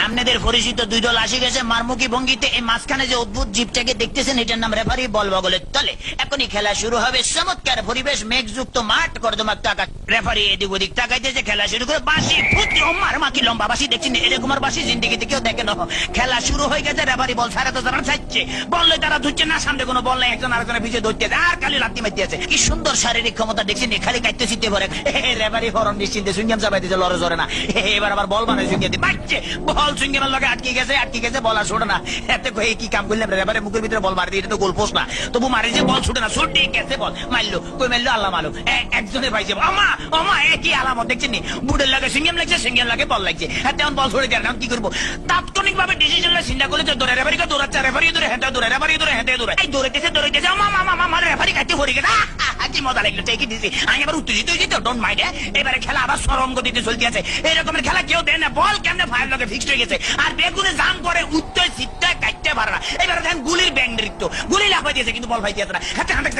আপনাদের পরিচিত দুই দল আসে গেছে মারমুখী ভঙ্গিতে। এই মাঝখানে যে অদ্ভুত জীবটাকে দেখতেছেন এটার নাম রেফারি। বল বগলের তলে এখনই খেলা শুরু হবে। চমৎকার পরিবেশ, মেঘযুক্ত মাঠ, কর্দমাক্ত আকাশ। রেফারি এদিক ওদিক তাকাইতেছে, খেলা শুরু করে বাঁশি ফুটি ওমার মাকি লম্বা বাঁশি দেখছেন এরকম আর বাঁশি জিন্দিগিতে কেউ দেখে না। খেলা শুরু হয়ে গেছে, রেফারি বল ছাড়া তো তারা চাইছে, বল তারা ধরছে না, সামনে কোনো বল নাই, একজন আরেকজনের পিছিয়ে ধরতে আছে আর খালি লাত্তি মারতে আছে। কি সুন্দর শারীরিক ক্ষমতা দেখছেন, খালি কাটতে চিনতে পারে। রেফারি হরন নিশ্চিন্তে সুইংগাম চাপাইতেছে, লড়ে জরে না। এবার আবার বল বানায় সুইংগাম বাচ্চে, বল সুইংগামের লগে আটকে গেছে, বল আর ছোটে না। এতে কি কাম করলাম, রেফারি মুখের ভিতরে বল মারি দিয়ে, এটা তো গোল পোস্ট না, তবু মারি যে বল ছুটে না, ছুটে গেছে বল মারলো, কই মারলো আল্লাহ মারলো, একজনে পাইছে। আমা আমা একই আলামত দেখছেন নি, বুটের লাগে সুইংগাম লাগছে, সুইংগাম লাগে বল লাগছে। তেমন বল ছুটে যায় না, কি করবো? তাৎক্ষণিক ভাবে ডিসিশন চিন্তা করলে যে দৌড়ে রেফারিকে দৌড়াচ্ছে, রেফারি দৌড়ে হেঁটে দৌড়ে, রেফারি দৌড়ে হেঁটে দৌড়ে, এই দৌড়াইতেছে আমা রেফারি কাটতে পড়ে গেছে। কি মজা লাগলো, ঠিকই দিছি। আমি এবার উত্তেজিত হয়েছি তো, ডোন্ট মাইন্ড। এবারে খেলা আবার সরম গতিতে চলতে আছে। এরকমের খেলা কেউ দেয় না, বল কেমনে ফায়ার লগে ফিক্সড হয়ে গেছে, আর বেগুনে জাম করে উত্তর সিটটা কাটতে পারে না। এবারে দেখেন গুলির ব্যাং নৃত্য, গুলি লাফাই দিয়েছে কিন্তু বল ফাই দিয়েছে না। হাতে হাতে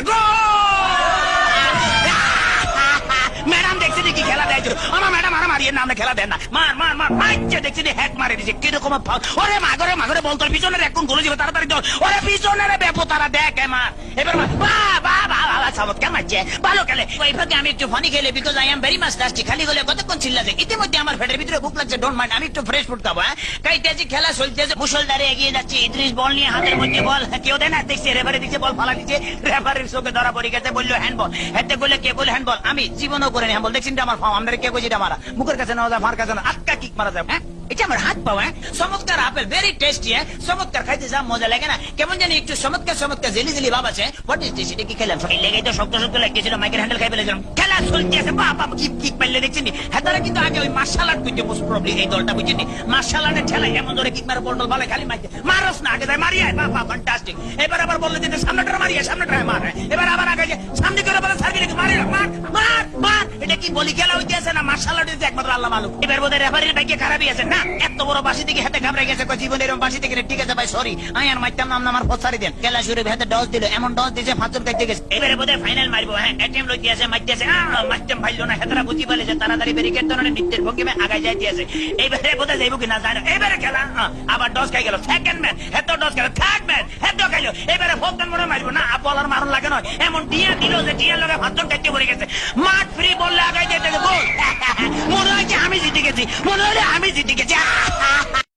ম্যাডাম দেখছি কি খেলা দেয়, আমার ম্যাডাম আর মারিয়ে না, আমরা খেলা দেন না, মার মার মার মারছে, দেখছি হ্যাক মারে দিচ্ছে কিরকম। ওরে মাগরে মাগরে বল তোর পিছনের এখন গোল যাবে, তাড়াতাড়ি দল, ওরে পিছনের বেপো তারা দেখ মার। এবার চমৎকার মারছে, ভালো খেলে। ওইভাবে আমি একটু ফানি খেলে, because I am very much tasty. খালি গেলে কতক্ষণ চিল্লাছে, ইতিমধ্যে আমার পেটের ভিতরে ভুক লাগছে, ডোন্ট মাইন্ড, আমি একটু ফ্রেশ ফুড খাবো। কাইতেছি, খেলা চলতেছে, মুসলধারে এগিয়ে যাচ্ছে। ইদ্রিস বল নিয়ে হাতের মধ্যে বল, কেউ দেয় না, দেখছি রেফারি দিচ্ছে, বল ফালা দিচ্ছে, রেফারির চোখে ধরা পড়ে গেছে, বললো হ্যান্ডবল। হেঁটে বললে কে বলে হ্যান্ডবল, আমি জীবনও করে নি হ্যান্ডবল। দেখছেন আমার ফার্ম, আমাদের কে কইছে এটা মারা, মুখের কাছে নেওয়া যায়, মার কাছে না, আটকা কিক মারা যায়। হ্যাঁ এটা আমার হাত পাওয়া, চমৎকার আপেল, ভেরি টেস্টি। চমৎকার খাইতে যা মজা লাগে না, কেমন জানি একটু চমৎকার চমৎকার জেলি জেলি ভাব আছে। What is this? এটা কি খেলাম? লেগে তো শক্ত শক্ত লাগতেছিল, মাইকের হ্যান্ডেল খাই ফেলেছিলাম। খেলা চলতে আছে, বাবা কিক কিক মারলে দেখছেন। হ্যাঁ তারা কিন্তু আগে ওই মার্শাল আর্ট বুঝতে মোস্ট প্রবলি এই দলটা বুঝছেন, মার্শাল আর্টের ঠেলা এমন ধরে কিক মারে, বল ভালো খালি মারতে মারস না, আগে মারিয়ে বাবা ফ্যান্টাস্টিক। এবার আবার বললে যে সামনেটা মারিয়ে, সামনেটা মার। এবার আবার আগে সামনে করে বলে সার্ভি রেখে মারি, মার মার মার। এটা কি বলি খেলা হইতে আছে না মার্শাল আর্ট হইতে একমাত্র আল্লাহ মালুম। এবার বোধহয় রেফারির ভাগ্যে খারাপই আছে না, এত বড় বাসি থেকে হাতে ঘাবড়ে গেছে, জীবনে এরকম বাসি থেকে। ঠিক আছে ভাই সরি, আমি আর মারতাম নাম আমার ফসারি দেন। খেলা শুরু হাতে ডস দিল, এমন ডস দিয়েছে পাঁচজন কাটতে গেছে। এবারে বোধহয় ফাইনাল মারবো। হ্যাঁ এটিএম লইতে আছে, মারতেছে, মারতাম ভাইলো না, হেতারা বুঝি ফেলেছে, তাড়াতাড়ি ব্যারিকেড ধরনের নৃত্যের ভঙ্গিমে আগায় যাইতে আছে। এইবারে বোধহয় যাইব কিনা যায় না। এবারে খেলা আবার ডস খাই গেল, সেকেন্ড ম্যান হেত ডস গেল, থার্ড ম্যান হেত খাইলো। এবারে ফোর্থ ম্যান মনে মারবো না, বলার মারণ লাগে নয়, এমন ডিয়া দিল যে ডিয়ার লগে পাঁচজন কাটতে পড়ে গেছে। মাঠ ফ্রি বললে আগায় যেতে গোল। মনে হয় যে আমি জিতে গেছি, মনে হলে আমি জিতে গেছি।